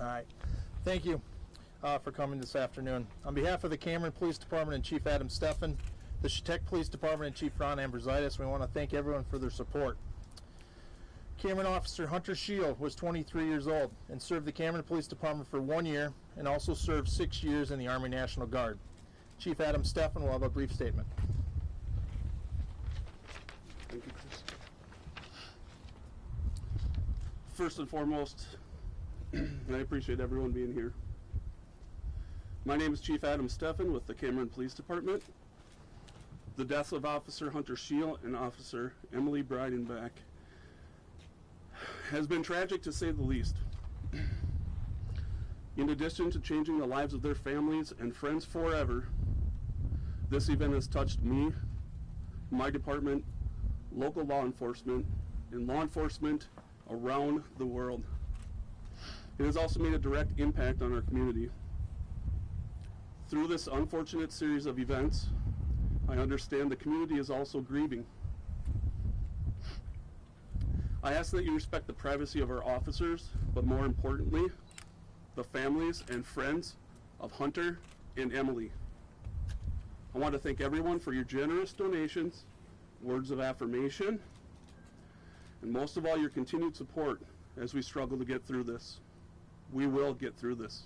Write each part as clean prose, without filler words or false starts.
All right. Thank you for coming this afternoon. On behalf of the Cameron Police Department and Chief Adam Steffen, the Chetek Police Department and Chief Ron Ambrositis, we want to thank everyone for their support. Cameron Officer Hunter Scheel was 23 years old and served the Cameron Police Department for 1 year and also served 6 years in the Army National Guard. Chief Adam Steffen will have a brief statement. Thank you, Chris. First and foremost, I appreciate everyone being here. My name is Chief Adam Steffen with the Cameron Police Department. The deaths of Officer Hunter Scheel and Officer Emily Breidenbach has been tragic to say the least. In addition to changing the lives of their families and friends forever, this event has touched me, my department, local law enforcement, and law enforcement around the world. It has also made a direct impact on our community. Through this unfortunate series of events, I understand the community is also grieving. I ask that you respect the privacy of our officers, but more importantly, the families and friends of Hunter and Emily. I want to thank everyone for your generous donations, words of affirmation, and most of all, your continued support as we struggle to get through this. We will get through this.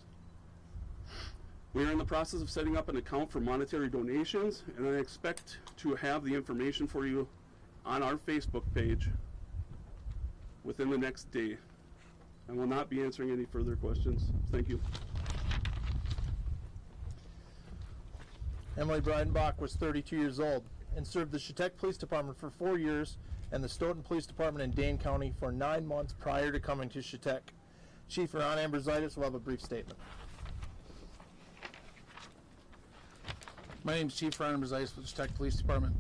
We are in the process of setting up an account for monetary donations, and I expect to have the information for you on our Facebook page within the next day. I will not be answering any further questions. Thank you. Emily Breidenbach was 32 years old and served the Chetek Police Department for 4 years and the Stoughton Police Department in Dane County for 9 months prior to coming to Chetek. Chief Ron Ambrositis will have a brief statement. My name is Chief Ron Ambrositis with the Chetek Police Department.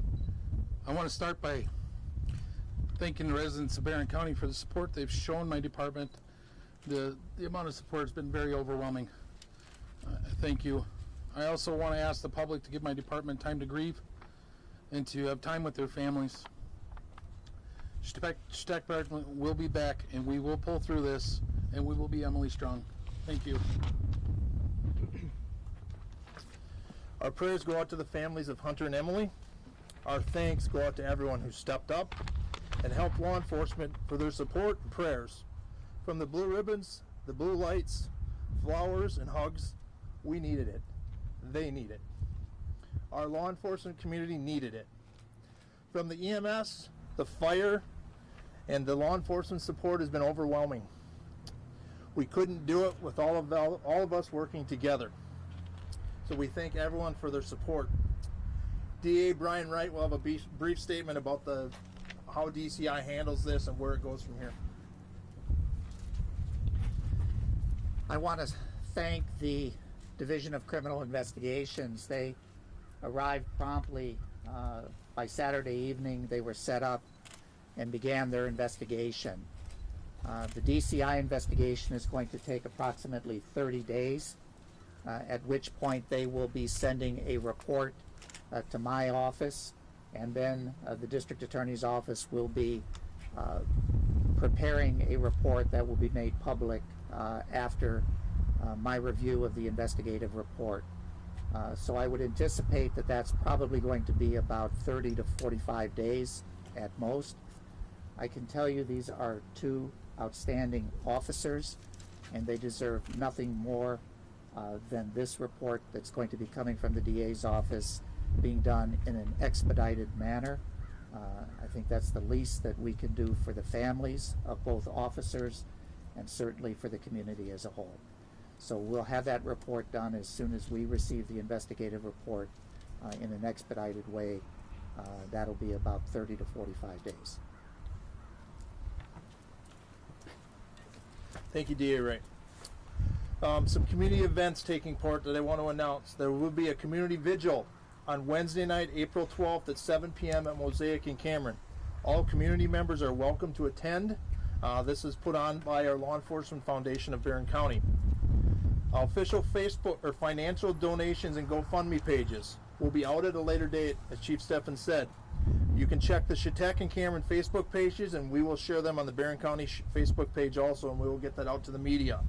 I want to start by thanking the residents of Barron County for the support they've shown my department. The amount of support has been very overwhelming. Thank you. I also want to ask the public to give my department time to grieve and to have time with their families. Chetek Department will be back, and we will pull through this, and we will be Emily strong. Thank you. Our prayers go out to the families of Hunter and Emily. Our thanks go out to everyone who stepped up and helped law enforcement for their support and prayers. From the blue ribbons, the blue lights, flowers, and hugs, we needed it. They need it. Our law enforcement community needed it. From the EMS, the fire, and the law enforcement support has been overwhelming. We couldn't do it with all of us working together. So we thank everyone for their support. DA Brian Wright will have a brief statement about how DCI handles this and where it goes from here. I want to thank the Division of Criminal Investigations. They arrived promptly. By Saturday evening, they were set up and began their investigation. The DCI investigation is going to take approximately 30 days, at which point they will be sending a report to my office, and then the District Attorney's Office will be preparing a report that will be made public after my review of the investigative report. So I would anticipate that that's probably going to be about 30 to 45 days at most. I can tell you these are two outstanding officers, and they deserve nothing more than this report that's going to be coming from the DA's office being done in an expedited manner. I think that's the least that we can do for the families of both officers and certainly for the community as a whole. So we'll have that report done as soon as we receive the investigative report in an expedited way. That'll be about 30 to 45 days. Thank you, DA Wright. Some community events taking part that I want to announce. There will be a community vigil on Wednesday night, April 12th at 7 p.m. at Mosaic in Cameron. All community members are welcome to attend. This is put on by our Law Enforcement Foundation of Barron County. Official Facebook or financial donations and GoFundMe pages will be out at a later date, as Chief Steffen said. You can check the Chetek and Cameron Facebook pages, and we will share them on the Barron County Facebook page also, and we will get that out to the media.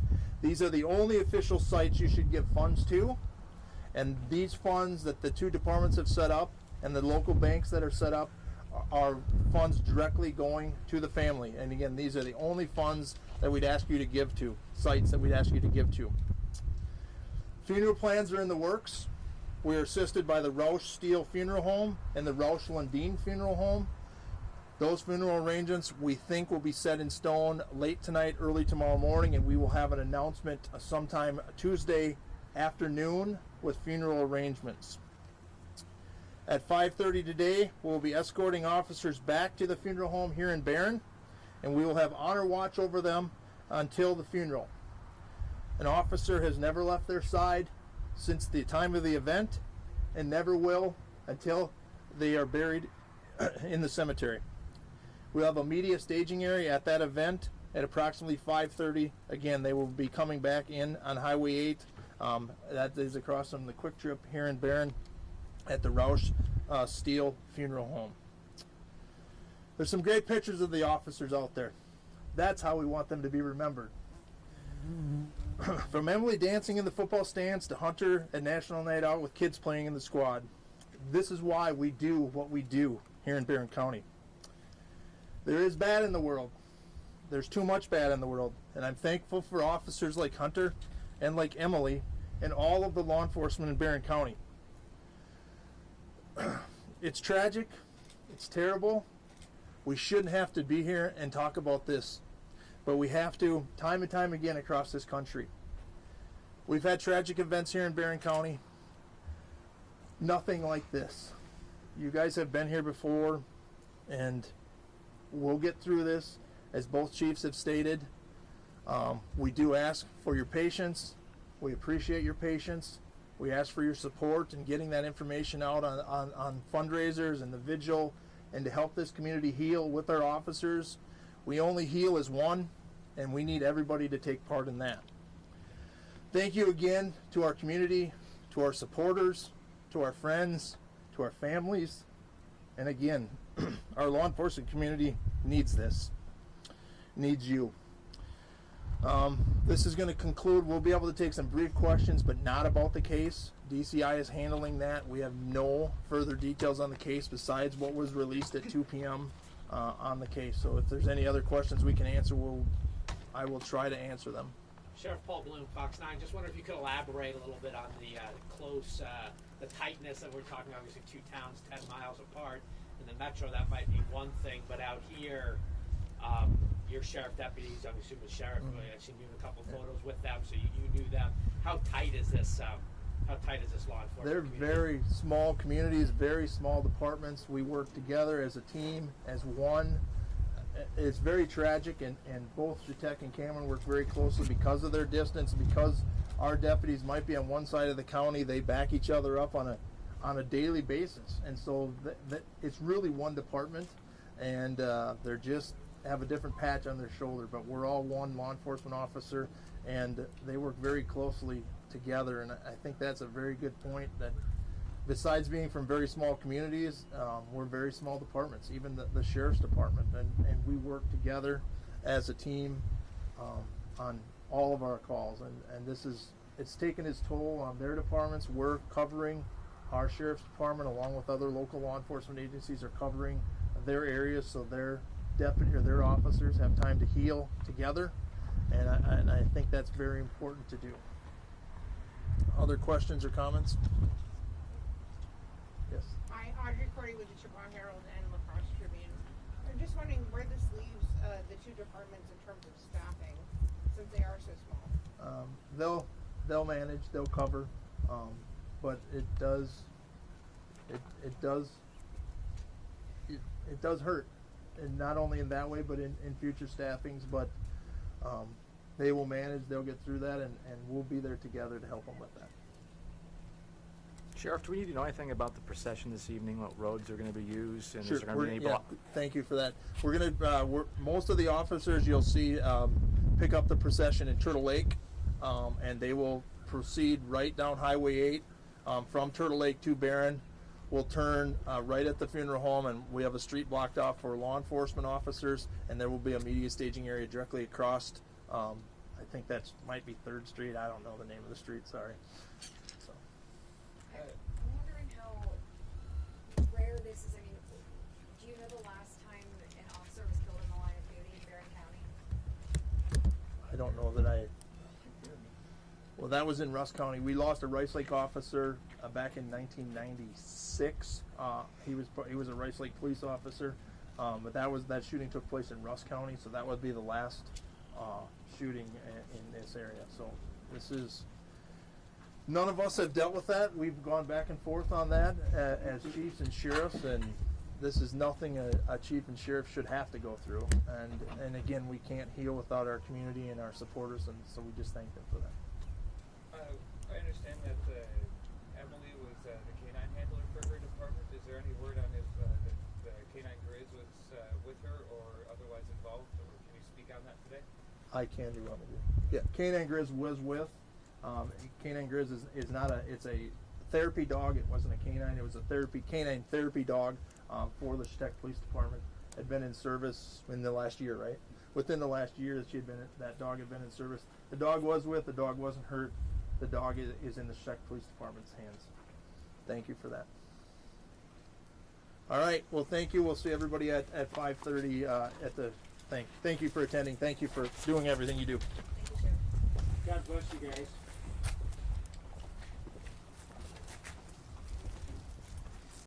These are the only official sites you should give funds to, and these funds that the two departments have set up and the local banks that are set up are funds directly going to the family. And again, these are the only funds that we'd ask you to give to, sites that we'd ask you to give to. Funeral plans are in the works. We are assisted by the Roush Steel Funeral Home and the Roush Lundeen Funeral Home. Those funeral arrangements we think will be set in stone late tonight, early tomorrow morning, and we will have an announcement sometime Tuesday afternoon with funeral arrangements. At 5:30 today, we'll be escorting officers back to the funeral home here in Barron, and we will have honor watch over them until the funeral. An officer has never left their side since the time of the event and never will until they are buried in the cemetery. We'll have a media staging area at that event at approximately 5:30. Again, they will be coming back in on Highway 8. That is across from the Quick Trip here in Barron at the Roush Steel Funeral Home. There's some great pictures of the officers out there. That's how we want them to be remembered. From Emily dancing in the football stands to Hunter at National Night Out with kids playing in the squad. This is why we do what we do here in Barron County. There is bad in the world. There's too much bad in the world. And I'm thankful for officers like Hunter and like Emily and all of the law enforcement in Barron County. It's tragic. It's terrible. We shouldn't have to be here and talk about this. But we have to, time and time again, across this country. We've had tragic events here in Barron County. Nothing like this. You guys have been here before, and we'll get through this, as both chiefs have stated. We do ask for your patience. We appreciate your patience. We ask for your support in getting that information out on fundraisers and the vigil, and to help this community heal with our officers. We only heal as one, and we need everybody to take part in that. Thank you again to our community, to our supporters, to our friends, to our families, and again, our law enforcement community needs this, needs you. This is going to conclude. We'll be able to take some brief questions, but not about the case. DCI is handling that. We have no further details on the case besides what was released at 2 p.m. On the case. So if there's any other questions we can answer, I will try to answer them. Sheriff Paul Bloom, Fox 9. Just wonder if you could elaborate a little bit on the tightness that we're talking. Obviously, two towns 10 miles apart. In the metro, that might be one thing, but out here, your sheriff deputies, I'm assuming the sheriff. I've seen you in a couple photos with them, so you knew them. How tight is this? How tight is this law enforcement? They're community? very small communities, very small departments. We work together as a team, as one. It's very tragic, and both Chetek and Cameron work very closely because of their distance, because our deputies might be on one side of the county. They back each other up on a daily basis, and so it's really one department, and they're just have a different patch on their shoulder, but we're all one law enforcement officer, and they work very closely together. And I think that's a very good point, that besides being from very small communities, we're very small departments, even the sheriff's department, and we work together as a team on all of our calls, and it's taken its toll on their departments. We're covering our sheriff's department, along with other local law enforcement agencies, are covering their areas, so their deputy or their officers have time to heal together, and I think that's very important to do. Other questions or comments? Yes. Hi, Audrey Cordy with the Chippewa Herald and La Crosse Tribune. I'm just wondering where this leaves the two departments in terms of staffing, since they are so small. They'll manage, they'll cover, but it does hurt, and not only in that way, but in future staffings. But they will manage, they'll get through that, and we'll be there together to help them with that. Sheriff, do we need to know anything about the procession this evening? What roads are going to be used, and Sure. is there going to be any block? Thank you for that. We're gonna most of the officers you'll see pick up the procession in Turtle Lake, and they will proceed right down Highway 8 from Turtle Lake to Barron. We'll turn right at the funeral home, and we have a street blocked off for law enforcement officers, and there will be a media staging area directly across. I think that's might be 3rd Street. I don't know the name of the street. Sorry. So. I'm wondering how rare this is. I mean, do you know the last time an officer was killed in the line of duty in Barron County? I don't know that I. Well, that was in Russ County. We lost a Rice Lake officer back in 1996. He was a Rice Lake police officer, but that shooting took place in Russ County, so that would be the last shooting in this area. So this is. None of us have dealt with that. We've gone back and forth on that as chiefs and sheriffs, and this is nothing a chief and sheriff should have to go through. And again, we can't heal without our community and our supporters, and so we just thank them for that. I understand that Emily was the canine handler for her department. Is there any word on if the canine Grizz was with her or otherwise involved, or can you speak on that today? I can do what I do. Yeah, Canine Grizz was with. Canine Grizz is not it's a therapy dog. It wasn't a canine. It was a canine therapy dog for the Chetek Police Department. Had been in service in the last year, right? Within the last year that dog had been in service. The dog was with. The dog wasn't hurt. The dog is in the Chetek Police Department's hands. Thank you for that. All right. Well, thank you. We'll see everybody at 5:30 at the thing. Thank you for attending. Thank you for doing everything you do. Thank you, Sheriff. God bless you guys.